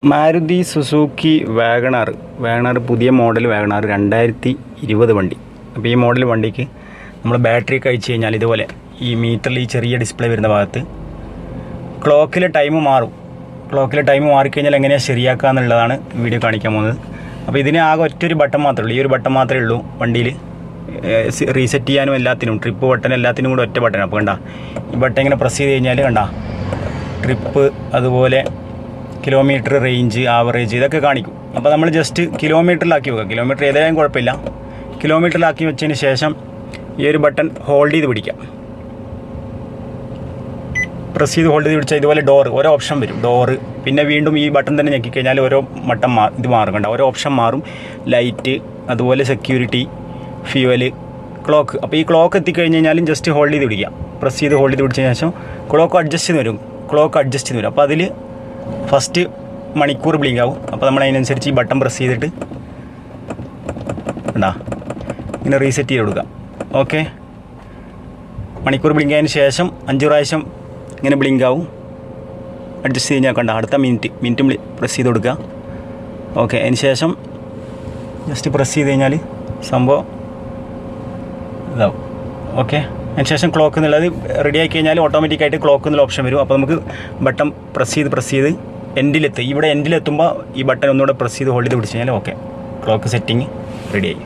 Maruti Suzuki WagonR പുതിയ model WagonR 2020 വണ്ടി. അപ്പോൾ ഈ മോഡൽ വണ്ടിക്ക് നമ്മൾ ബാറ്ററി കഴിച്ച് കഴിഞ്ഞാൽ ഇതുപോലെ ഈ മീറ്ററിൽ ഈ ചെറിയ ഡിസ്പ്ലേ വരുന്ന ഭാഗത്ത് ക്ലോക്കിലെ ടൈം മാറും. ക്ലോക്കിലെ ടൈം മാറിക്കഴിഞ്ഞാൽ എങ്ങനെയാണ് ശരിയാക്കുക എന്നുള്ളതാണ് വീഡിയോ കാണിക്കാൻ പോകുന്നത്. അപ്പോൾ ഇതിന് ആകെ ഒറ്റൊരു ബട്ടൺ മാത്രമേ ഉള്ളൂ. ഈ ഒരു ബട്ടൺ മാത്രമേ ഉള്ളൂ വണ്ടിയിൽ. റീസെറ്റ് ചെയ്യാനും എല്ലാത്തിനും ട്രിപ്പ് ബട്ടൺ എല്ലാത്തിനും കൂടെ ഒറ്റ ബട്ടൺ. അപ്പോൾ കണ്ട ഈ ബട്ടൺ ഇങ്ങനെ പ്രസ് ചെയ്ത് കഴിഞ്ഞാൽ കണ്ട ട്രിപ്പ്, അതുപോലെ കിലോമീറ്റർ, റേഞ്ച്, ആവറേജ് ഇതൊക്കെ കാണിക്കും. അപ്പോൾ നമ്മൾ ജസ്റ്റ് കിലോമീറ്ററിലാക്കി വെക്കുക. കിലോമീറ്റർ ഏതായാലും കുഴപ്പമില്ല. കിലോമീറ്ററിലാക്കി വെച്ചതിന് ശേഷം ഈ ഒരു ബട്ടൺ ഹോൾഡ് ചെയ്ത് പിടിക്കാം. പ്രസ് ചെയ്ത് ഹോൾഡ് ചെയ്ത് പിടിച്ചാൽ ഇതുപോലെ ഓരോ ഓപ്ഷൻ വരും. ഡോറ്, പിന്നെ വീണ്ടും ഈ ബട്ടൺ തന്നെ ഞെക്കിക്കഴിഞ്ഞാൽ ഓരോ മട്ടം ഇത് മാറും. കണ്ട ഓരോ ഓപ്ഷൻ മാറും. ലൈറ്റ്, അതുപോലെ സെക്യൂരിറ്റി, ഫ്യൂവല്, ക്ലോക്ക്. അപ്പോൾ ഈ ക്ലോക്ക് എത്തിക്കഴിഞ്ഞ് കഴിഞ്ഞാലും ജസ്റ്റ് ഹോൾഡ് ചെയ്ത് പിടിക്കാം. പ്രസ് ചെയ്ത് ഹോൾഡ് ചെയ്ത് പിടിച്ചതിന് ശേഷം ക്ലോക്ക് അഡ്ജസ്റ്റ് ചെയ്ത് വരും. അപ്പോൾ അതിൽ ഫസ്റ്റ് മണിക്കൂർ ബ്ലിങ്ക് ആവും. അപ്പോൾ നമ്മൾ അതിനനുസരിച്ച് ഈ ബട്ടൺ പ്രസ് ചെയ്തിട്ട് കണ്ടാ ഇങ്ങനെ റീസെറ്റ് ചെയ്ത് കൊടുക്കുക. ഓക്കെ, മണിക്കൂർ ബ്ലിങ്ക് ആയതിന് ശേഷം 5 പ്രാവശ്യം ഇങ്ങനെ ബ്ലിങ്ക് ആവും. അഡ്ജസ്റ്റ് ചെയ്ത് കഴിഞ്ഞാൽ കണ്ട അടുത്ത മിനിറ്റും പ്രസ് ചെയ്ത് കൊടുക്കുക. ഓക്കെ, അതിന് ശേഷം ജസ്റ്റ് പ്രസ് ചെയ്ത് കഴിഞ്ഞാൽ സംഭവം ഇതാവും. ഓക്കെ, അതിന് ശേഷം ക്ലോക്ക് എന്നുള്ളത് റെഡി ആക്കി കഴിഞ്ഞാൽ ഓട്ടോമാറ്റിക്കായിട്ട് ക്ലോക്ക് എന്നുള്ള ഓപ്ഷൻ വരും. അപ്പോൾ നമുക്ക് ബട്ടൺ പ്രസ് ചെയ്ത് എൻഡിലെത്തും. ഇവിടെ എൻഡിലെത്തുമ്പോൾ ഈ ബട്ടൺ ഒന്നുകൂടെ പ്രസ് ചെയ്ത് ഹോൾഡ് ചെയ്ത് പിടിച്ച് കഴിഞ്ഞാൽ ഓക്കെ, ക്ലോക്ക് സെറ്റിങ് റെഡിയായി.